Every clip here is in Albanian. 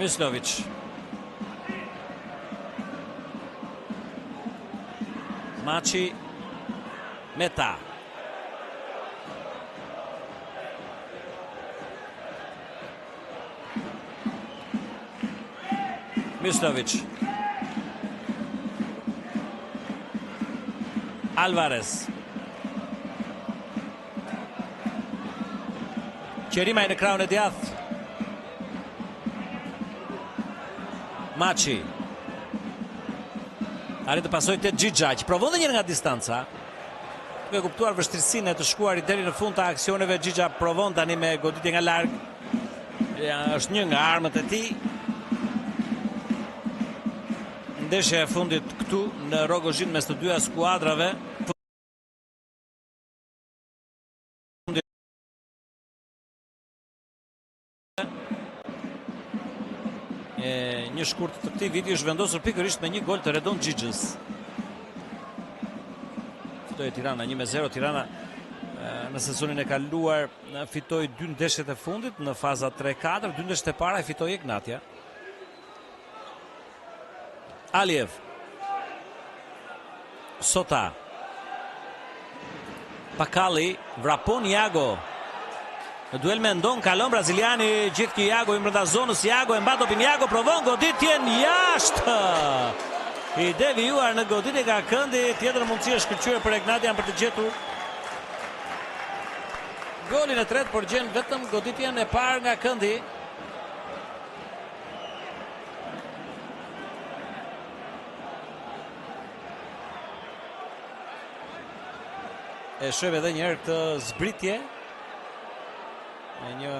Myslovic. Maçi. Meta. Myslovic. Alvarez. Qerimaj në krahun e djathtë. Maçi. Arrit të pasojë te Xhixha, që provon edhe një nga distanca. Duke kuptuar vështirësinë e të shkuarit deri në fund të aksioneve, Xhixha provon tani me goditje nga larg. Është një nga armët e tij. Ndeshja e fundit këtu në Rogozhin mes të dyja skuadrave. Një shkurt të këtij viti është vendosur pikërisht me një gol të Redon Xhixhës. Fitoi Tirana 1-0. Tirana në sezonin e kaluar fitoi 2 ndeshjet e fundit në faza 3-4, 2 ndeshjet e para e fitoi Egnatia. Aliev. Sota. Pakali, vrapon Iago. Në duel me Ndong, kalon braziliani, gjithë ki Iago i mbrënda zonës, Iago e mba topin, Iago provon goditjen jashtë. I devijuar në goditje nga këndi, tjetër mundësi e shkëlqyer për Egnatian për të gjetur golin e tretë, por gjen vetëm goditjen e parë nga këndi. E shohim edhe një herë këtë zbritje. Një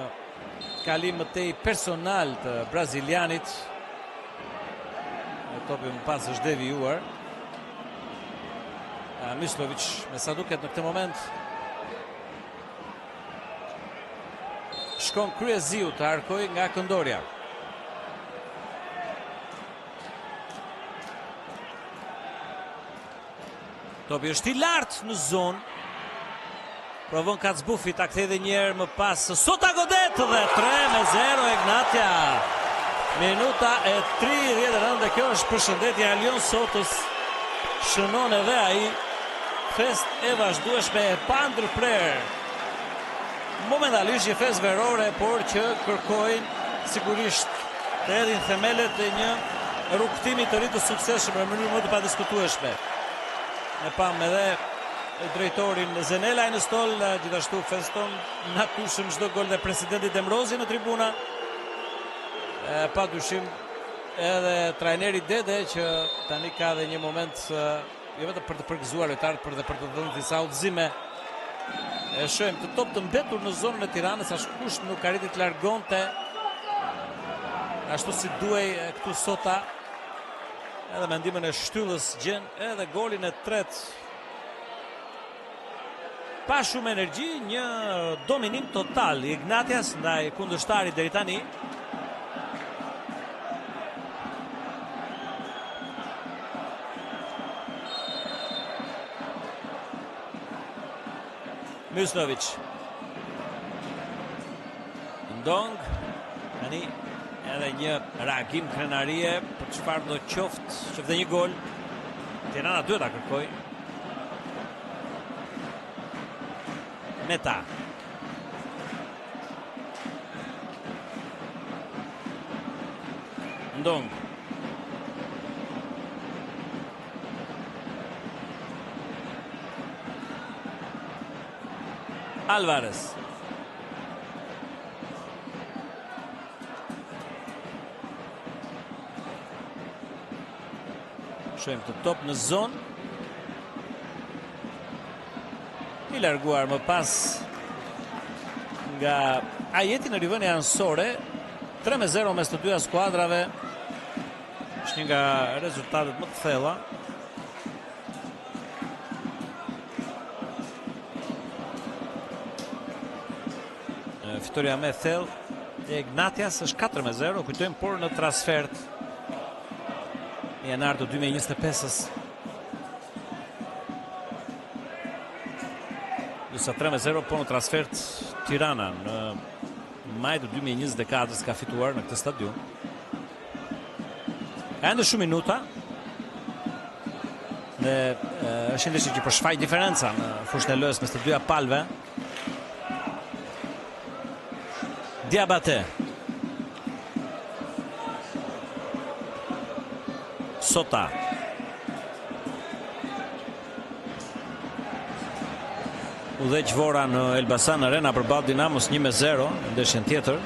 kalim më tej personal të brazilianit. Topi më pas është devijuar. Myslovic, me sa duket në këtë moment, shkon kryeziu të arkoj nga këndorja. Topi është i lartë në zonë. Provon Kacbufi ta kthej edhe një herë më pas. Sota godet dhe 3-0 Egnatia. Minuta e 39 dhe kjo është përshëndetje Alion Sotës. Shënon edhe ai fest e vazhdueshme e pandërprer. Momentalisht një fest verore, por që kërkojnë sigurisht të hedhin themelet e një rrugtimi të ri të suksesshëm në mënyrë më të padiskutueshme. Ne pam edhe drejtorin Zenelaj në stol, gjithashtu feston natyshëm çdo gol dhe presidenti Demrozi në tribuna. Pa dyshim edhe trajneri Dede, që tani ka dhe një moment jo vetëm për të përgëzuar lojtarët, por edhe për të dhënë disa udhëzime. E shohim të top të mbetur në zonën e Tiranës, askush nuk arriti të largonte ashtu si duhej këtu Sota. Edhe me ndihmën e shtyllës gjen edhe golin e tretë. Pa shumë energji, një dominim total i Ignatias ndaj kundërshtarit deri tani. Myslovic. Ndong. Tani edhe një reagim krenarie për çfarë do qoftë dhe një gol. Tirana duhet ta kërkoj. Meta. Ndong. Alvarez. Shohim të top në zonë. I larguar më pas nga Ajeti në rivënie anësore. 3-0 mes të dyja skuadrave. Është një nga rezultatet më të thella. Fitoria me thellë e Ignatias është 4-0, kujtojmë, por në transfert në janar të 2025-s. Sa 3-0, po në transfert Tirana në maj të 2024 ka fituar në këtë stadium. Ende shumë minuta. Dhe është ndeshje që përshfaq diferenca në fushën e lojës mes të dyja palëve. Diabate. Sota. Udhëheq Vora në Elbasan Arena përballë Dinamos 1-0 në ndeshjen tjetër.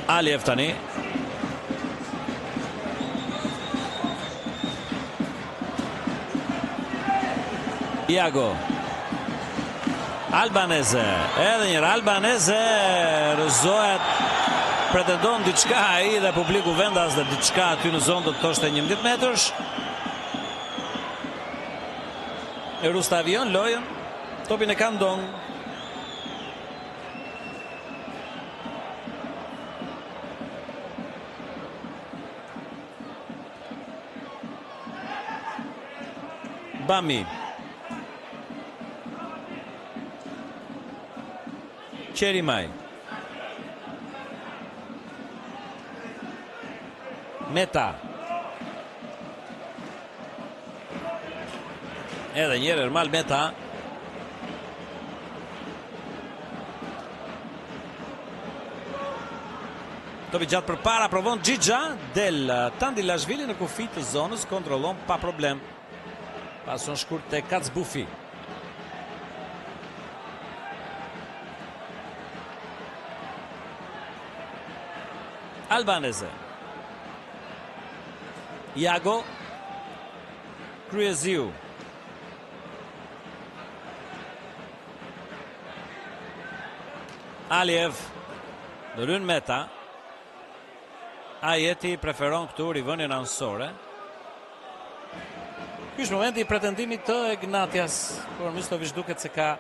Aliev tani. Iago. Albanese. Edhe njërë Albanese rëzohet, pretendon diçka ai dhe publiku vendas dhe diçka aty në zonë do të thoshte 11 metrësh. E Rustavion lojën, topin e ka ndong. Bami. Qerimaj. Meta. Edhe njërë Ermal Meta. Topi gjatë për para, provon Gjigja. Del Tandilashvili në kufi të zonës, kontrollon pa problem. Pason shkurt të Kacbufi. Albanese. Iago. Kryeziu. Aliev. Dëryn Meta. Ajeti preferon këtu rivënien ansore. Ky është momenti i pretendimit të Ignatias, por Mistovic duket se ka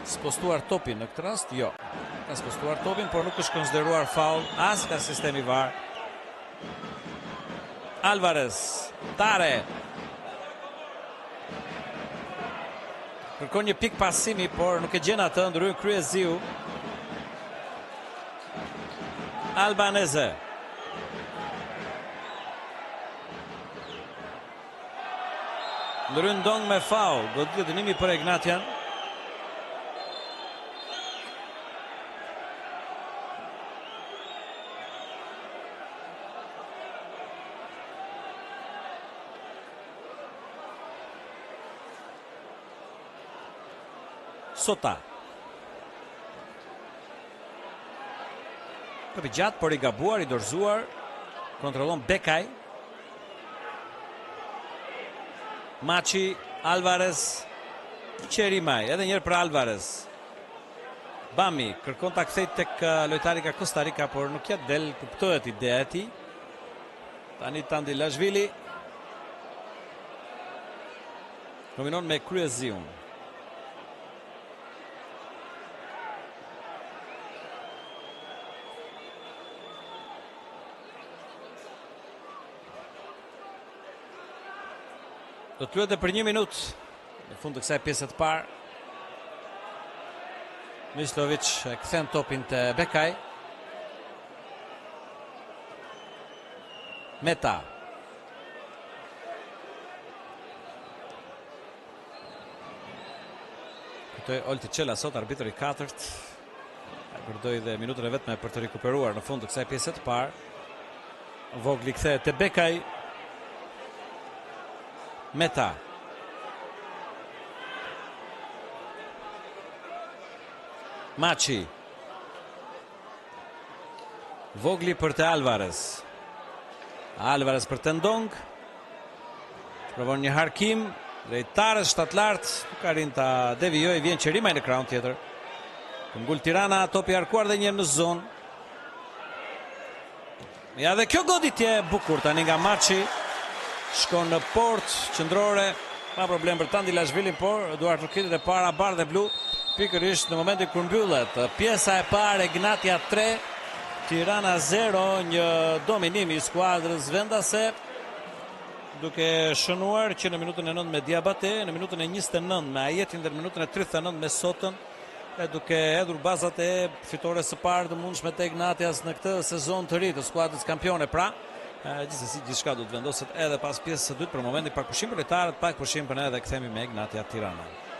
spostuar topin në këtë rast. Jo. Ka spostuar topin, por nuk është konsideruar faul as nga sistemi VAR. Alvarez, Tare. Kërkon një pik pasimi, por nuk e gjen atë, ndryn Kryeziu. Albanese. Ndryn Dong me faul, goditë dënimi për Ignatian. Sota. Topi gjatë, por i gabuar, i dorëzuar. Kontrollon Bekaj. Machi, Alvarez, Qerimaj, edhe njerë për Alvarez. Bami, kërkon ta kthej tek lojtari ka Costa Rica, por nuk ja del, kuptohet ideja e tij. Tani Tandilashvili. Kombinon me Kryeziun. Do të luajë për 1 minutë në fund të kësaj pjese të parë. Mistovic e kthen topin te Bekaj. Meta. Këtoj Olti Qela sot, arbitër i 4. Përdoi dhe minutën e vetme për të rikuperuar në fund të kësaj pjese të parë. Vogli kthehet te Bekaj. Meta. Machi. Vogli për të Alvarez. Alvarez për të Ndong. Provon një harkim. Drejtarës shtatlart. Nuk arrin ta devijoj. Vjen Qerimaj në krahun tjetër. Ngul Tirana. Topi arkuar dhe një në zonë. Ja dhe kjo goditje bukur tani nga Machi. Shkon në port qendrore, pa problem për Tandilashvilin, por duart rëkitit e para bardhë dhe blu, pikërisht në momentin kur mbyllet pjesa e parë, Ignatia 3, Tirana 0, një dominim i skuadrës vendase, duke shënuar që në minutën e 9 me Diabate, në minutën e 29 me Ajetin dhe në minutën e 39 me Sotën, duke hedhur bazat e fitores së parë të mundshme të Ignatias në këtë sezon të ri të skuadrës kampione. Pra, gjithsesi gjithçka do të vendoset edhe pas pjesës së dytë. Për momentin pak pushim për lojtarët, pak pushim për ne dhe kthehemi me Ignatia Tirana.